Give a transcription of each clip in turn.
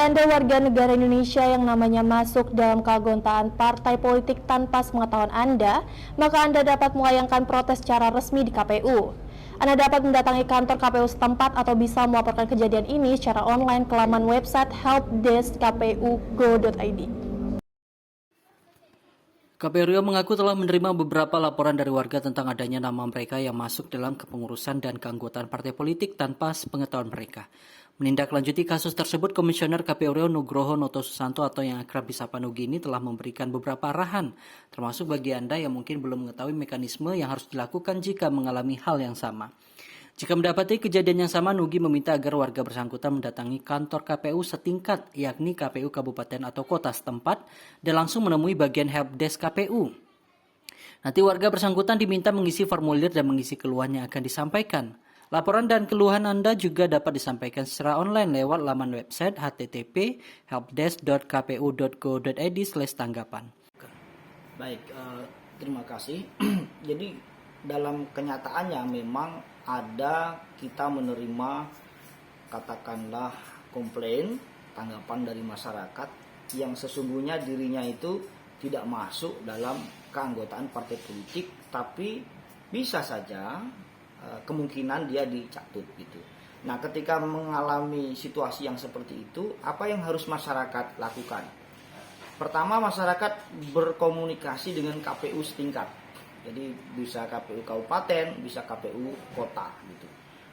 Anda warga negara Indonesia yang namanya masuk dalam keanggotaan partai politik tanpa sepengetahuan Anda, maka Anda dapat melayangkan protes secara resmi di KPU. Anda dapat mendatangi kantor KPU setempat atau bisa melaporkan kejadian ini secara online ke laman website helpdesk.kpu.go.id. KPU Riau mengaku telah menerima beberapa laporan dari warga tentang adanya nama mereka yang masuk dalam kepengurusan dan keanggotaan partai politik tanpa sepengetahuan mereka. Menindaklanjuti kasus tersebut, Komisioner KPU Riau Nugroho Noto Susanto atau yang akrab disapa Nugi ini telah memberikan beberapa arahan, termasuk bagi Anda yang mungkin belum mengetahui mekanisme yang harus dilakukan jika mengalami hal yang sama. Jika mendapati kejadian yang sama, Nugi meminta agar warga bersangkutan mendatangi kantor KPU setingkat, yakni KPU Kabupaten atau Kota setempat, dan langsung menemui bagian helpdesk KPU. Nanti warga bersangkutan diminta mengisi formulir dan mengisi keluhan yang akan disampaikan. Laporan dan keluhan Anda juga dapat disampaikan secara online lewat laman website http://helpdesk.kpu.go.id/tanggapan. Baik, terima kasih. Jadi dalam kenyataannya memang ada kita menerima katakanlah komplain, tanggapan dari masyarakat yang sesungguhnya dirinya itu tidak masuk dalam keanggotaan partai politik, tapi bisa saja kemungkinan dia dicatut gitu. Nah, ketika mengalami situasi yang seperti itu, apa yang harus masyarakat lakukan? Pertama, masyarakat berkomunikasi dengan KPU setingkat. Jadi bisa KPU kabupaten, bisa KPU kota gitu.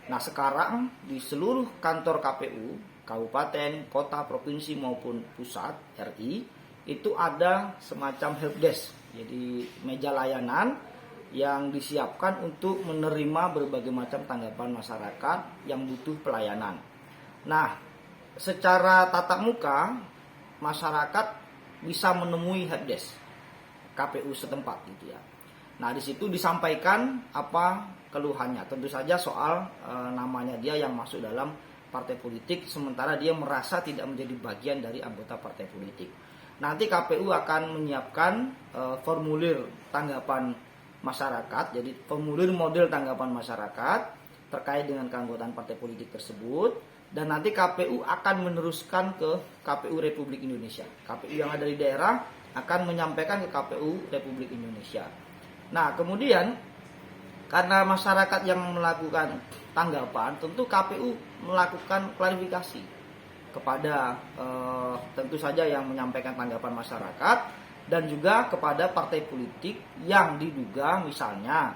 Nah, sekarang di seluruh kantor KPU, kabupaten, kota, provinsi maupun pusat RI itu ada semacam helpdesk. Jadi meja layanan yang disiapkan untuk menerima berbagai macam tanggapan masyarakat yang butuh pelayanan. Nah, secara tatap muka masyarakat bisa menemui helpdesk KPU setempat gitu ya. Nah, di situ disampaikan apa keluhannya. Tentu saja soal namanya dia yang masuk dalam partai politik sementara dia merasa tidak menjadi bagian dari anggota partai politik. Nanti KPU akan menyiapkan formulir tanggapan masyarakat, jadi formulir model tanggapan masyarakat terkait dengan keanggotaan partai politik tersebut, dan nanti KPU akan meneruskan ke KPU Republik Indonesia. KPU yang ada di daerah akan menyampaikan ke KPU Republik Indonesia. Nah, kemudian karena masyarakat yang melakukan tanggapan, tentu KPU melakukan klarifikasi kepada tentu saja yang menyampaikan tanggapan masyarakat, dan juga kepada partai politik yang diduga misalnya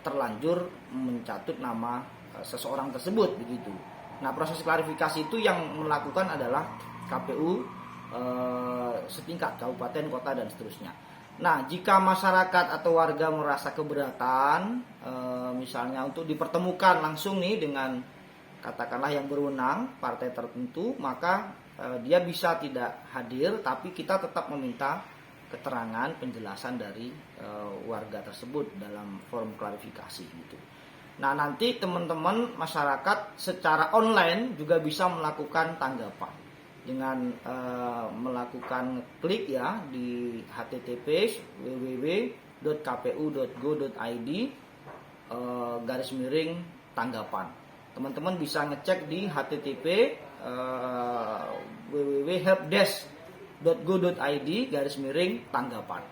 terlanjur mencatut nama seseorang tersebut begitu. Nah, proses klarifikasi itu yang melakukan adalah KPU setingkat kabupaten, kota dan seterusnya. Nah, jika masyarakat atau warga merasa keberatan misalnya untuk dipertemukan langsung nih dengan katakanlah yang berwenang partai tertentu, maka dia bisa tidak hadir, tapi kita tetap meminta keterangan penjelasan dari warga tersebut dalam forum klarifikasi gitu. Nah, nanti teman-teman masyarakat secara online juga bisa melakukan tanggapan dengan melakukan klik ya di http://www.kpu.go.id/tanggapan. Teman-teman bisa ngecek di http://www.helpdesk.go.id/tanggapan.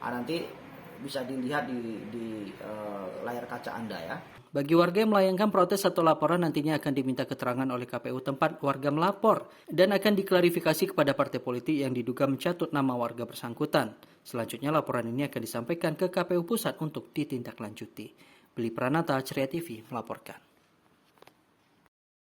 Nanti bisa dilihat di layar kaca Anda ya. Bagi warga yang melayangkan protes atau laporan nantinya akan diminta keterangan oleh KPU tempat warga melapor dan akan diklarifikasi kepada partai politik yang diduga mencatut nama warga bersangkutan. Selanjutnya laporan ini akan disampaikan ke KPU Pusat untuk ditindaklanjuti. Beli Pranata, Ceria TV melaporkan.